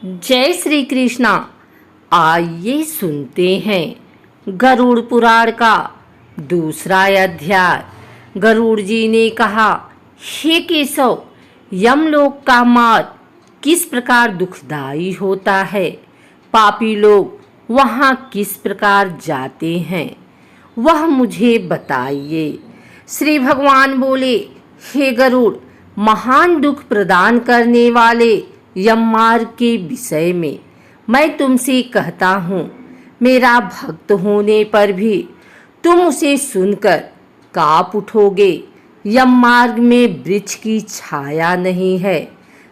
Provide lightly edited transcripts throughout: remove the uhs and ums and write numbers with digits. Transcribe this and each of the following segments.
जय श्री कृष्णा। आइए सुनते हैं गरुड़ पुराण का दूसरा अध्याय। गरुड़ जी ने कहा, हे केशव, यमलोक का मार्ग किस प्रकार दुखदाई होता है? पापी लोग वहाँ किस प्रकार जाते हैं, वह मुझे बताइए। श्री भगवान बोले, हे गरुड़, महान दुख प्रदान करने वाले यम मार्ग के विषय में मैं तुमसे कहता हूँ। मेरा भक्त होने पर भी तुम उसे सुनकर काँप उठोगे। यम मार्ग में वृक्ष की छाया नहीं है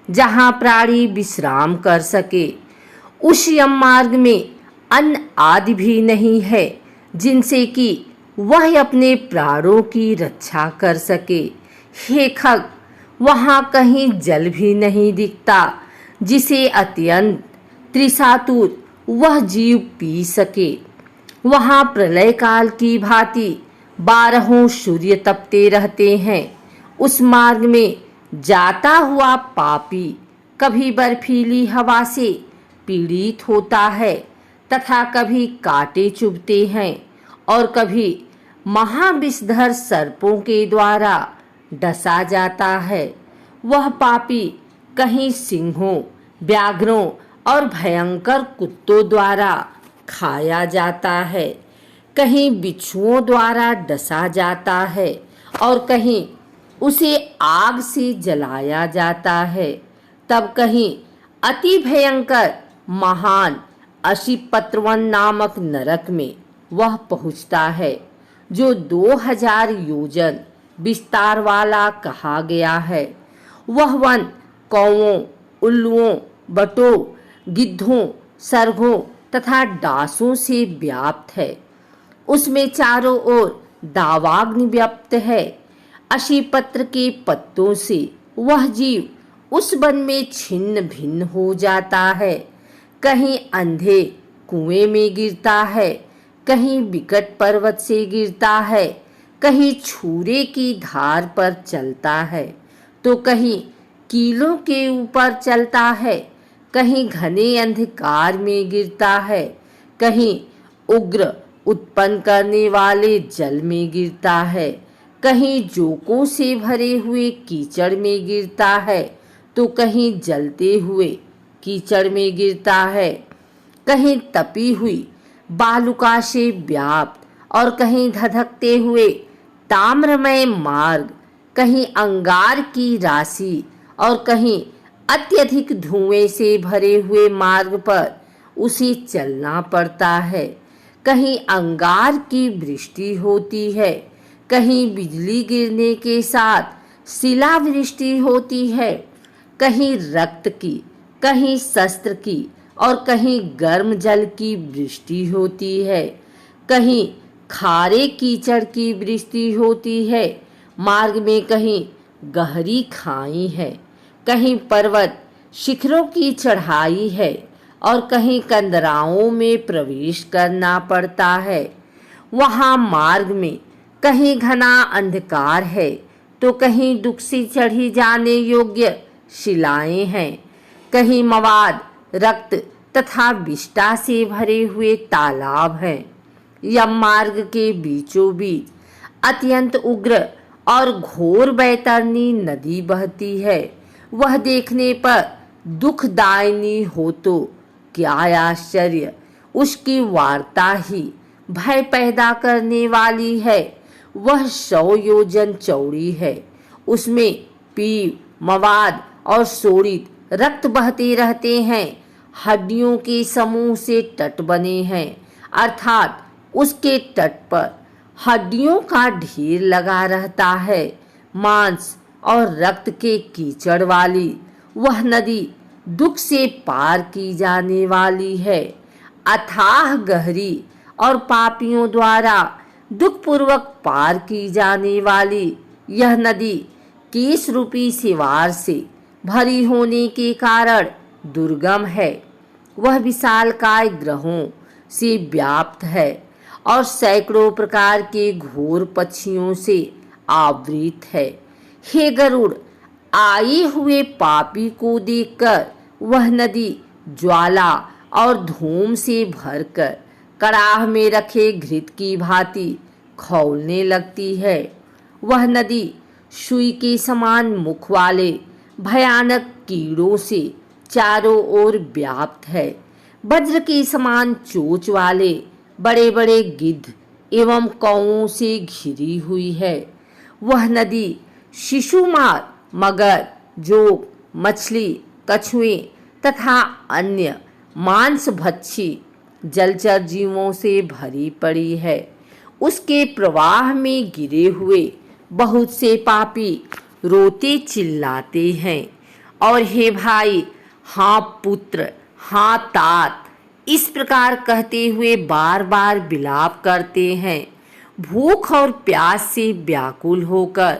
जहाँ प्राणी विश्राम कर सके। उस यम मार्ग में अन्न आदि भी नहीं है जिनसे कि वह अपने प्राणों की रक्षा कर सके। हे खग, वहाँ कहीं जल भी नहीं दिखता जिसे अत्यंत त्रिशातुर वह जीव पी सके। वहाँ प्रलय काल की भांति 12 सूर्य तपते रहते हैं। उस मार्ग में जाता हुआ पापी कभी बर्फीली हवा से पीड़ित होता है तथा कभी कांटे चुभते हैं और कभी महाविषधर सर्पों के द्वारा डसा जाता है। वह पापी कहीं सिंहों, व्याघ्रों और भयंकर कुत्तों द्वारा खाया जाता है, कहीं बिच्छुओं द्वारा डसा जाता है और कहीं उसे आग से जलाया जाता है। तब कहीं अति भयंकर महान अशिपत्रवन नामक नरक में वह पहुँचता है, जो 2000 योजन विस्तार वाला कहा गया है। वह वन कौवों, उल्लुओं, बटों, गिद्धों, सर्गों तथा डांसों से व्याप्त है। उसमें चारों ओर दावाग्नि व्याप्त है। अशिपत्र के पत्तों से वह जीव उस वन में छिन्न भिन्न हो जाता है। कहीं अंधे कुएं में गिरता है, कहीं विकट पर्वत से गिरता है, कहीं छुरे की धार पर चलता है तो कहीं कीलों के ऊपर चलता है, कहीं घने अंधकार में गिरता है, कहीं उग्र उत्पन्न करने वाले जल में गिरता है, कहीं जोकों से भरे हुए कीचड़ में गिरता है तो कहीं जलते हुए कीचड़ में गिरता है, कहीं तपी हुई बालुका से व्याप्त और कहीं धधकते हुए ताम्रमय मार्ग, कहीं अंगार की राशि और कहीं अत्यधिक धुएं से भरे हुए मार्ग पर उसे चलना पड़ता है। कहीं अंगार की वृष्टि होती है, कहीं बिजली गिरने के साथ शिलावृष्टि होती है, कहीं रक्त की, कहीं शस्त्र की और कहीं गर्म जल की वृष्टि होती है, कहीं खारे कीचड़ की वृष्टि होती है। मार्ग में कहीं गहरी खाई है, कहीं पर्वत शिखरों की चढ़ाई है और कहीं कंदराओं में प्रवेश करना पड़ता है। वहाँ मार्ग में कहीं घना अंधकार है तो कहीं दुख से चढ़ी जाने योग्य शिलाएं हैं, कहीं मवाद, रक्त तथा विष्ठा से भरे हुए तालाब हैं। यम मार्ग के बीचों बीच अत्यंत उग्र और घोर बैतरनी नदी बहती है। वह देखने पर दुखदायिनी हो तो क्या आश्चर्य, उसकी वार्ता ही भय पैदा करने वाली है। वह 100 योजन चौड़ी है। उसमें पीप, मवाद और शोणित रक्त बहते रहते हैं। हड्डियों के समूह से तट बने हैं, अर्थात उसके तट पर हड्डियों का ढेर लगा रहता है। मांस और रक्त के कीचड़ वाली वह नदी दुख से पार की जाने वाली है। अथाह गहरी और पापियों द्वारा दुखपूर्वक पार की जाने वाली यह नदी केश रूपी सिवार से भरी होने के कारण दुर्गम है। वह विशालकाय ग्रहों से व्याप्त है और सैकड़ों प्रकार के घोर पक्षियों से आवृत है। हे गरुड़, आए हुए पापी को देखकर वह नदी ज्वाला और धूम से भरकर कड़ाह में रखे घृत की भांति खौलने लगती है। वह नदी सुई के समान मुख वाले भयानक कीड़ों से चारों ओर व्याप्त है। वज्र के समान चोंच वाले बड़े बड़े गिद्ध एवं कौओं से घिरी हुई है। वह नदी शिशुमार, मगर, जोग, मछली, कछुए तथा अन्य मांसभक्षी जलचर जीवों से भरी पड़ी है। उसके प्रवाह में गिरे हुए बहुत से पापी रोते चिल्लाते हैं और हे भाई, हाँ पुत्र, हाँ तात, इस प्रकार कहते हुए बार बार विलाप करते हैं। भूख और प्यास से व्याकुल होकर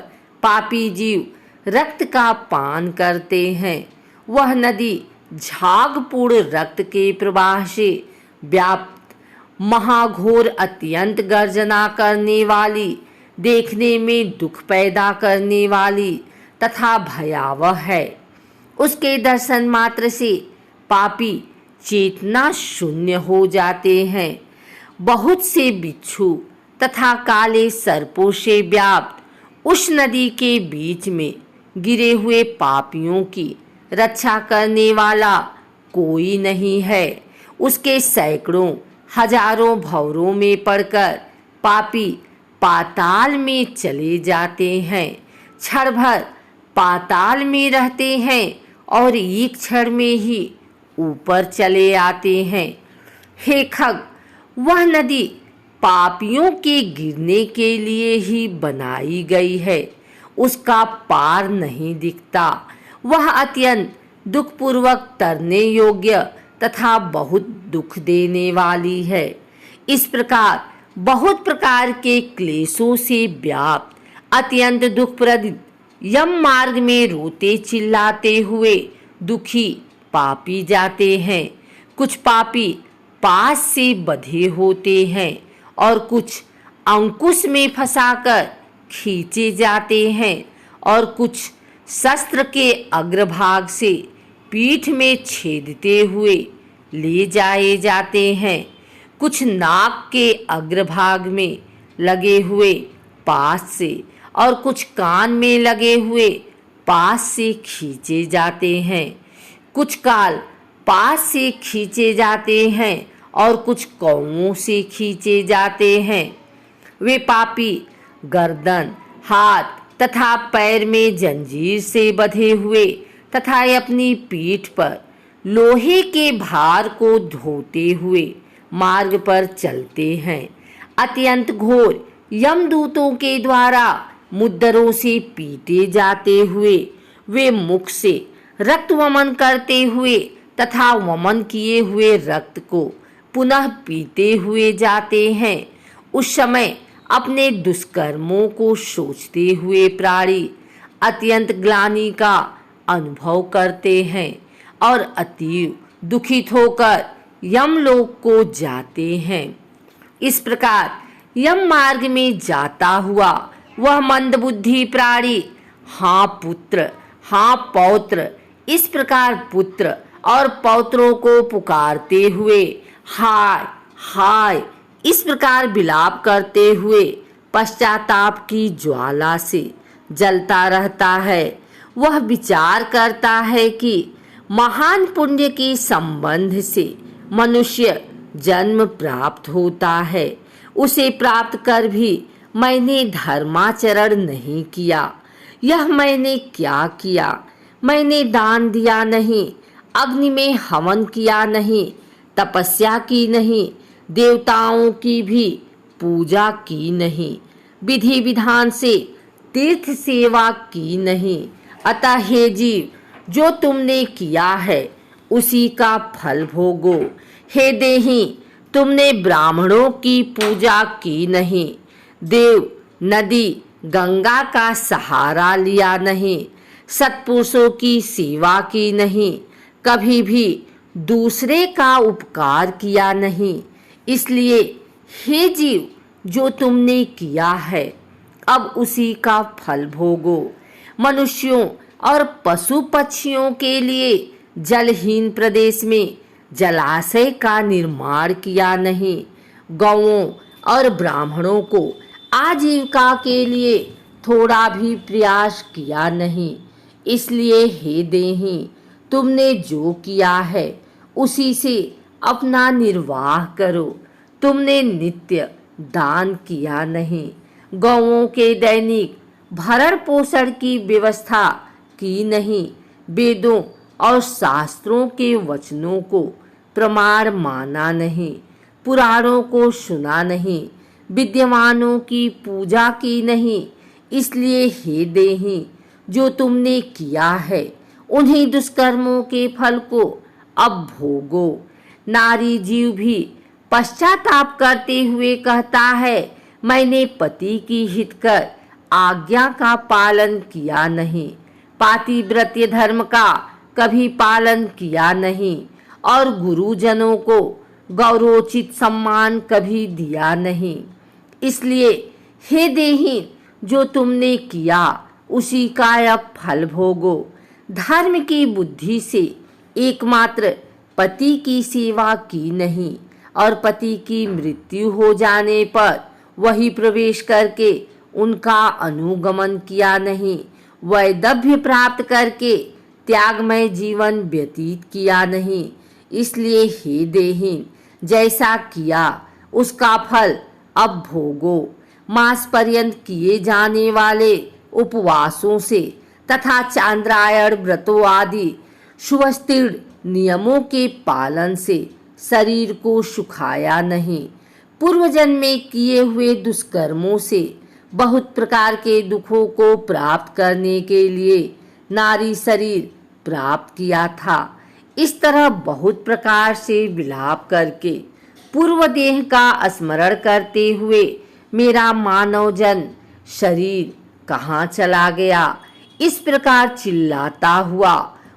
पापी जीव रक्त का पान करते हैं। वह नदी झागपूर्ण रक्त के प्रवाह से व्याप्त महाघोर अत्यंत गर्जना करने वाली, देखने में दुख पैदा करने वाली तथा भयावह है। उसके दर्शन मात्र से पापी चेतना शून्य हो जाते हैं। बहुत से बिच्छू तथा काले सर्पों से व्याप्त उस नदी के बीच में गिरे हुए पापियों की रक्षा करने वाला कोई नहीं है। उसके सैकड़ों हजारों भंवरों में पड़कर पापी पाताल में चले जाते हैं। क्षण भर पाताल में रहते हैं और एक क्षण में ही ऊपर चले आते हैं। हे खग, वह नदी पापियों के गिरने के लिए ही बनाई गई है। उसका पार नहीं दिखता। वह अत्यंत दुखपूर्वक तरने योग्य तथा बहुत दुख देने वाली है। इस प्रकार बहुत प्रकार के क्लेशों से व्याप्त अत्यंत दुखप्रद यम मार्ग में रोते चिल्लाते हुए दुखी पापी जाते हैं। कुछ पापी पास से बंधे होते हैं और कुछ अंकुश में फंसाकर खींचे जाते हैं और कुछ शस्त्र के अग्रभाग से पीठ में छेदते हुए ले जाए जाते हैं। कुछ नाक के अग्रभाग में लगे हुए पास से और कुछ कान में लगे हुए पास से खींचे जाते हैं। कुछ काल पास से खींचे जाते हैं और कुछ कौओं से खींचे जाते हैं। वे पापी गर्दन, हाथ तथा पैर में जंजीर से बंधे हुए तथा अपनी पीठ पर लोहे के भार को ढोते हुए मार्ग पर चलते हैं। अत्यंत घोर यमदूतों के द्वारा मुद्दरों से पीटे जाते हुए वे मुख से रक्त वमन करते हुए तथा वमन किए हुए रक्त को पुनः पीते हुए जाते हैं। उस समय अपने दुष्कर्मों को सोचते हुए प्राणी अत्यंत ग्लानि का अनुभव करते हैं और अतीव दुखित होकर यमलोक को जाते हैं। इस प्रकार यम मार्ग में जाता हुआ वह मंदबुद्धि प्राणी हाँ पुत्र, हाँ पौत्र, इस प्रकार पुत्र और पौत्रों को पुकारते हुए हाय हाय इस प्रकार विलाप करते हुए पश्चाताप की ज्वाला से जलता रहता है। वह विचार करता है कि महान पुण्य के संबंध से मनुष्य जन्म प्राप्त होता है। उसे प्राप्त कर भी मैंने धर्माचरण नहीं किया। यह मैंने क्या किया? मैंने दान दिया नहीं, अग्नि में हवन किया नहीं, तपस्या की नहीं, देवताओं की भी पूजा की नहीं, विधि विधान से तीर्थ सेवा की नहीं। अतः हे जीव, जो तुमने किया है उसी का फल भोगो। हे देही, तुमने ब्राह्मणों की पूजा की नहीं, देव, नदी, गंगा का सहारा लिया नहीं, सत्पुरुषों की सेवा की नहीं, कभी भी दूसरे का उपकार किया नहीं। इसलिए हे जीव, जो तुमने किया है अब उसी का फल भोगो। मनुष्यों और पशु पक्षियों के लिए जलहीन प्रदेश में जलाशय का निर्माण किया नहीं, गौओं और ब्राह्मणों को आजीविका के लिए थोड़ा भी प्रयास किया नहीं। इसलिए हे देही, तुमने जो किया है उसी से अपना निर्वाह करो। तुमने नित्य दान किया नहीं, गौओं के दैनिक भरण पोषण की व्यवस्था की नहीं, वेदों और शास्त्रों के वचनों को प्रमाण माना नहीं, पुराणों को सुना नहीं, विद्यमानों की पूजा की नहीं। इसलिए हे देही, जो तुमने किया है उन्हीं दुष्कर्मों के फल को अब भोगो। नारी जीव भी पश्चाताप करते हुए कहता है, मैंने पति की हित कर आज्ञा का पालन किया नहीं, पातिव्रत्य धर्म का कभी पालन किया नहीं और गुरुजनों को गौरवोचित सम्मान कभी दिया नहीं। इसलिए हे देही, जो तुमने किया उसी का अब फल भोगो। धर्म की बुद्धि से एकमात्र पति की सेवा की नहीं और पति की मृत्यु हो जाने पर वही प्रवेश करके उनका अनुगमन किया नहीं, वैदव्य प्राप्त करके त्यागमय जीवन व्यतीत किया नहीं। इसलिए हे देहीन, जैसा किया उसका फल अब भोगो। मास पर्यंत किए जाने वाले उपवासों से तथा चांद्रायण व्रतों आदि सुवस्थिर नियमों के पालन से शरीर को सुखाया नहीं। पूर्व जन्म में किए हुए दुष्कर्मों से बहुत प्रकार के दुखों को प्राप्त करने के लिए नारी शरीर प्राप्त किया था। इस तरह बहुत प्रकार से विलाप करके पूर्व देह का स्मरण करते हुए मेरा मानव जन शरीर कहाँ चला गया, इस प्रकार चिल्लाता हुआ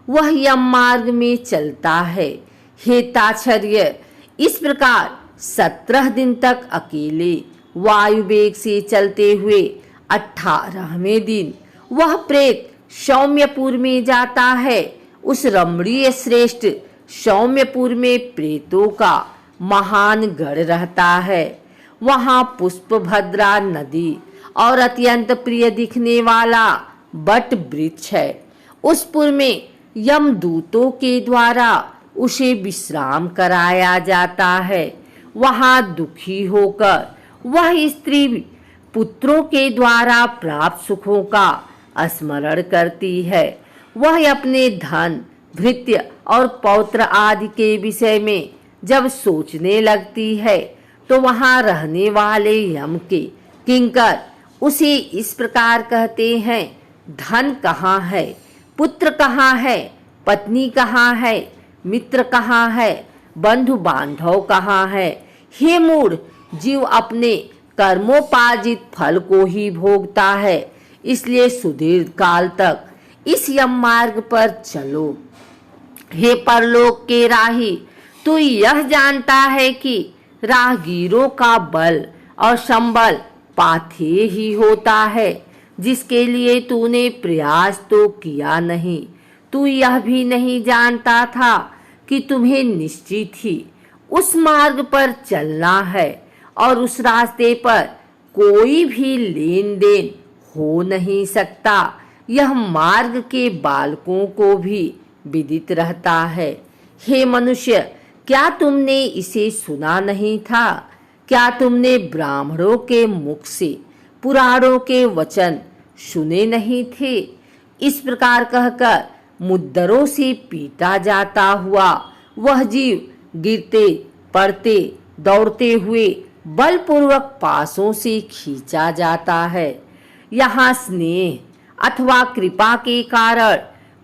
वह यम मार्ग में चलता है। हे ताच्छर्य, इस प्रकार 17 दिन तक अकेले वायु वेग से चलते हुए 18वें दिन वह प्रेत सौम्यपुर में जाता है। उस रमणीय श्रेष्ठ सौम्यपुर में प्रेतों का महान गढ़ रहता है। वहाँ पुष्पभद्रा नदी और अत्यंत प्रिय दिखने वाला बट वृक्ष है। उस पुर में यमदूतों के द्वारा उसे विश्राम कराया जाता है। वहाँ दुखी होकर वह स्त्री पुत्रों के द्वारा प्राप्त सुखों का स्मरण करती है। वह अपने धन, भृत्य और पौत्र आदि के विषय में जब सोचने लगती है तो वहाँ रहने वाले यम के किंकर उसे इस प्रकार कहते हैं, धन कहाँ है, पुत्र कहाँ है, पत्नी कहाँ है, मित्र कहाँ है, बंधु बांधव कहाँ है। हे मूढ़, जीव अपने कर्मोपार्जित फल को ही भोगता है। इसलिए सुदीर्घ काल तक इस यम मार्ग पर चलो। हे परलोक के राही, तू यह जानता है कि राहगीरों का बल और संबल पाथेय ही होता है, जिसके लिए तूने प्रयास तो किया नहीं। तू यह भी नहीं जानता था कि तुम्हें निश्चित ही उस मार्ग पर चलना है और उस रास्ते पर कोई भी लेन देन हो नहीं सकता। यह मार्ग के बालकों को भी विदित रहता है। हे मनुष्य, क्या तुमने इसे सुना नहीं था? क्या तुमने ब्राह्मणों के मुख से पुराणों के वचन सुने नहीं थे? इस प्रकार कहकर मुद्दरों से पीटा जाता हुआ वह जीव गिरते पड़ते दौड़ते हुए बलपूर्वक पासों से खींचा जाता है। यहाँ स्नेह अथवा कृपा के कारण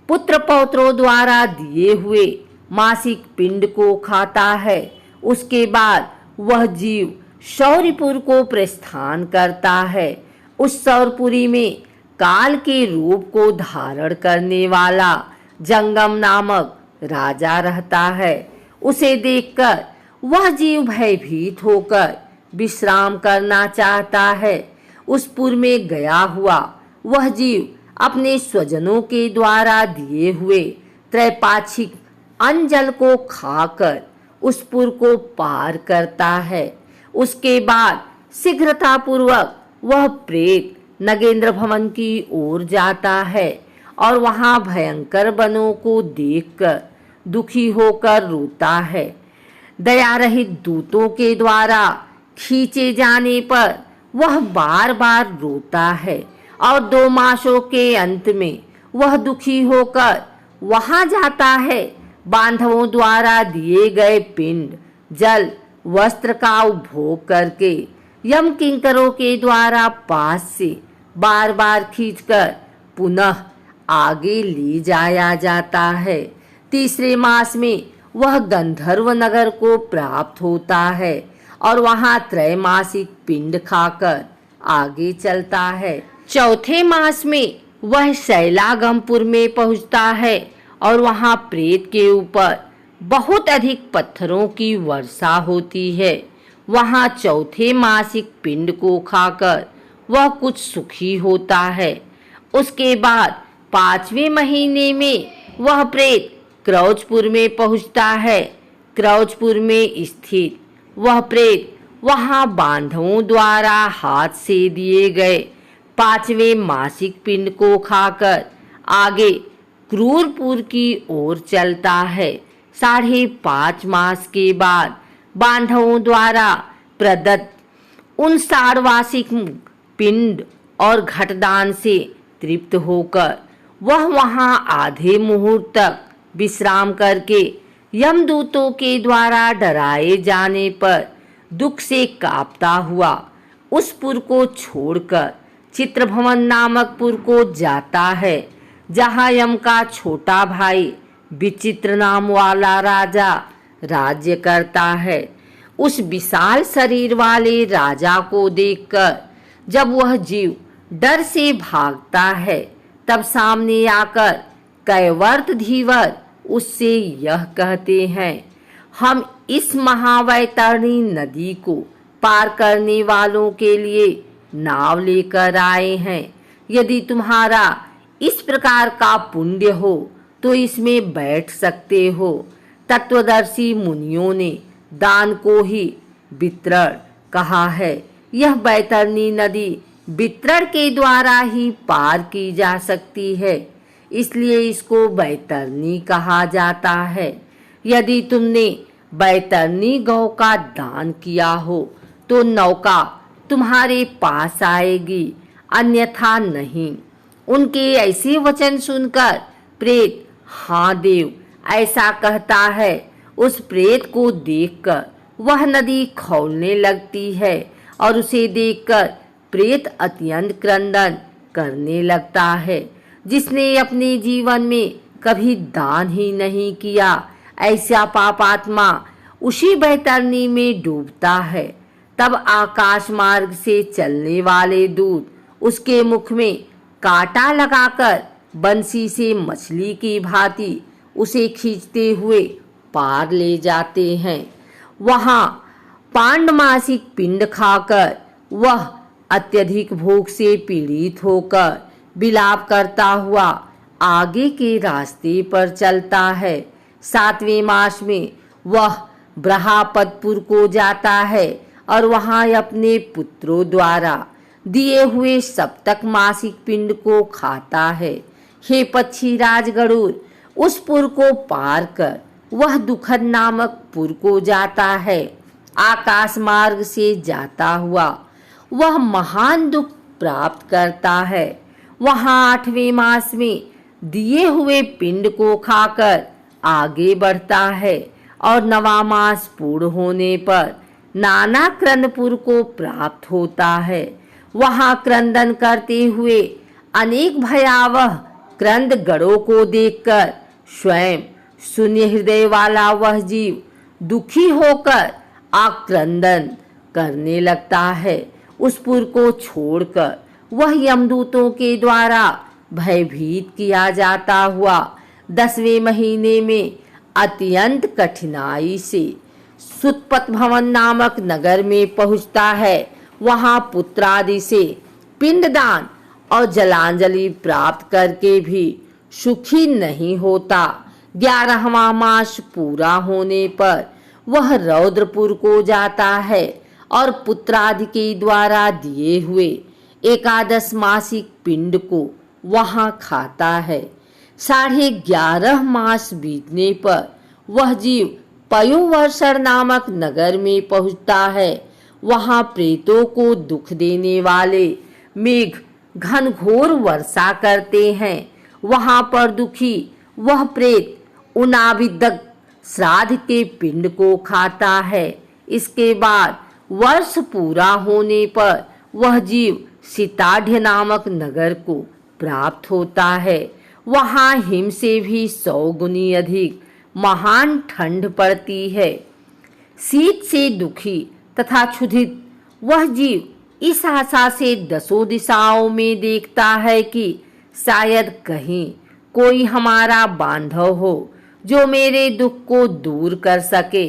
पुत्र पौत्रों द्वारा दिए हुए मासिक पिंड को खाता है। उसके बाद वह जीव शौर्यपुर को प्रस्थान करता है। उस शौर्यपुरी में काल के रूप को धारण करने वाला जंगम नामक राजा रहता है। उसे देखकर वह जीव भयभीत होकर विश्राम करना चाहता है। उस पुर में गया हुआ वह जीव अपने स्वजनों के द्वारा दिए हुए त्रैपाक्षिक अन्न जल को खाकर उस पुर को पार करता है। उसके बाद शीघ्रतापूर्वक वह प्रेत नगेंद्र भवन की ओर जाता है और वहां भयंकर वनों को देखकर दुखी होकर रोता है। दया रहित दूतों के द्वारा खींचे जाने पर वह बार बार रोता है और 2 मासों के अंत में वह दुखी होकर वहां जाता है। बांधवों द्वारा दिए गए पिंड, जल, वस्त्र का उपभोग करके यम किंकरों के द्वारा पास से बार बार खींचकर पुनः आगे ले जाया जाता है। तीसरे मास में वह गंधर्व नगर को प्राप्त होता है और वहां त्रैमासिक पिंड खाकर आगे चलता है। चौथे मास में वह शैलागमपुर में पहुंचता है और वहां प्रेत के ऊपर बहुत अधिक पत्थरों की वर्षा होती है। वहां चौथे मासिक पिंड को खाकर वह कुछ सुखी होता है। उसके बाद 5वें महीने में वह प्रेत क्रौचपुर में पहुंचता है। क्रौचपुर में स्थित वह प्रेत वहां बांधवों द्वारा हाथ से दिए गए 5वें मासिक पिंड को खाकर आगे क्रूरपुर की ओर चलता है। 5.5 मास के बाद बांधवों द्वारा प्रदत्त उन 60 वार्षिक पिंड और घटदान से तृप्त होकर वह वहां आधे मुहूर्त तक विश्राम करके यमदूतों के द्वारा डराए जाने पर दुख से कांपता हुआ उस पुर को छोड़कर चित्रभवन नामक पुर को जाता है, जहां यम का छोटा भाई विचित्र नाम वाला राजा राज्य करता है। उस विशाल शरीर वाले राजा को देखकर जब वह जीव डर से भागता है, तब सामने आकर कैवर्त धीवर उससे यह कहते हैं, हम इस महावैतरणी नदी को पार करने वालों के लिए नाव लेकर आए हैं। यदि तुम्हारा इस प्रकार का पुण्य हो तो इसमें बैठ सकते हो। तत्वदर्शी मुनियों ने दान को ही वितरण कहा है। यह बैतरणी नदी वितरण के द्वारा ही पार की जा सकती है, इसलिए इसको बैतरणी कहा जाता है। यदि तुमने बैतरणी गौ का दान किया हो तो नौका तुम्हारे पास आएगी, अन्यथा नहीं। उनके ऐसे वचन सुनकर प्रेत हाँ देव ऐसा कहता है। उस प्रेत को देखकर वह नदी खौलने लगती है और उसे देखकर प्रेत अत्यंत क्रंदन करने लगता है। जिसने अपने जीवन में कभी दान ही नहीं किया, ऐसा पापात्मा उसी बैतरणी में डूबता है। तब आकाश मार्ग से चलने वाले दूत उसके मुख में कांटा लगाकर बंसी से मछली की भांति उसे खींचते हुए पार ले जाते हैं। वहां पांडमासिक पिंड खाकर वह अत्यधिक भूख से पीड़ित होकर विलाप करता हुआ आगे के रास्ते पर चलता है। 7वें मास में वह ब्रहापतपुर को जाता है और वहां अपने पुत्रों द्वारा दिए हुए सप्तक मासिक पिंड को खाता है। हे पक्षी राज गरुड़, उस पुर को पार कर वह दुखद नामक पुर को जाता है। आकाश मार्ग से जाता हुआ वह महान दुख प्राप्त करता है। वहां 8वें मास में दिए हुए पिंड को खाकर आगे बढ़ता है और 9वां मास पूर्ण होने पर नाना क्रंदपुर को प्राप्त होता है। वहां क्रंदन करते हुए अनेक भयावह क्रंद गढ़ों को देखकर स्वयं शून्य हृदय वाला वह जीव दुखी होकर आक्रंदन करने लगता है। उस पुर को छोड़कर वह यमदूतों के द्वारा भयभीत किया जाता हुआ 10वें महीने में अत्यंत कठिनाई से सुतपत भवन नामक नगर में पहुंचता है। वहां पुत्रादि से पिंडदान और जलांजलि प्राप्त करके भी सुखी नहीं होता। 11वां मास पूरा होने पर वह रौद्रपुर को जाता है और पुत्रादि के द्वारा दिए हुए एकादश मासिक पिंड को वहां खाता है। 11.5 मास बीतने पर वह जीव पयोवर्षण नामक नगर में पहुंचता है। वहां प्रेतों को दुख देने वाले मेघ घनघोर वर्षा करते हैं। वहां पर दुखी वह प्रेत उनाविदक श्राद्ध के पिंड को खाता है। इसके बाद वर्ष पूरा होने पर वह जीव सीताढ़ नामक नगर को प्राप्त होता है। वहां हिम से भी 100 गुनी अधिक महान ठंड पड़ती है। शीत से दुखी तथा क्षुधित वह जीव इस आशा से 10 दिशाओं में देखता है कि शायद कहीं कोई हमारा बांधव हो जो मेरे दुख को दूर कर सके।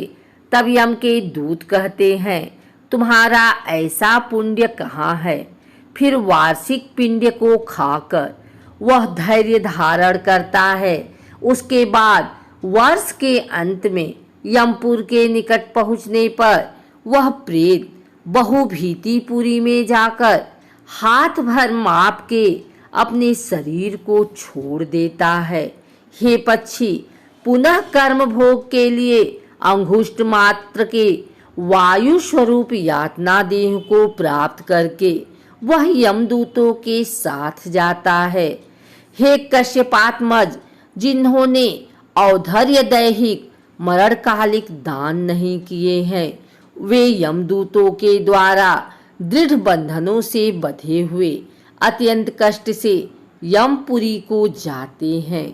तब यम के दूत कहते हैं, तुम्हारा ऐसा पुण्य कहाँ है? फिर वार्षिक पिंड को खाकर वह धैर्य धारण करता है। उसके बाद वर्ष के अंत में यमपुर के निकट पहुंचने पर वह प्रेत बहुभीतिपुरी में जाकर हाथ भर माप के अपने शरीर को छोड़ देता है। हे पक्षी, पुनः कर्म भोग के लिए अंगुष्ठ मात्र के वायु स्वरूप यातना देह को प्राप्त करके वह यमदूतों के साथ जाता है। हे कश्यपात्मज, जिन्होंने औधर्य दैहिक मरणकालिक दान नहीं किए हैं, वे यमदूतों के द्वारा दृढ़ बंधनों से बंधे हुए अत्यंत कष्ट से यमपुरी को जाते हैं।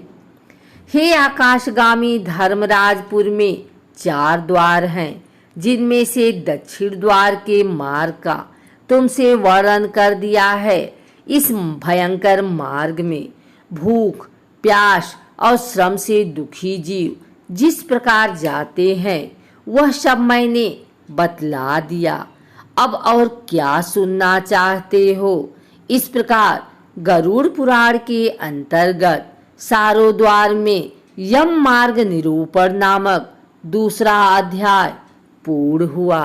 हे आकाशगामी धर्मराजपुर में 4 द्वार हैं, जिनमें से दक्षिण द्वार के मार्ग का तुमसे वर्णन कर दिया है। इस भयंकर मार्ग में भूख, प्यास और श्रम से दुखी जीव जिस प्रकार जाते हैं वह सब मैंने बतला दिया। अब और क्या सुनना चाहते हो? इस प्रकार गरुड़ पुराण के अंतर्गत सारोद्वार में यम मार्ग निरूपण नामक दूसरा अध्याय पूर्ण हुआ।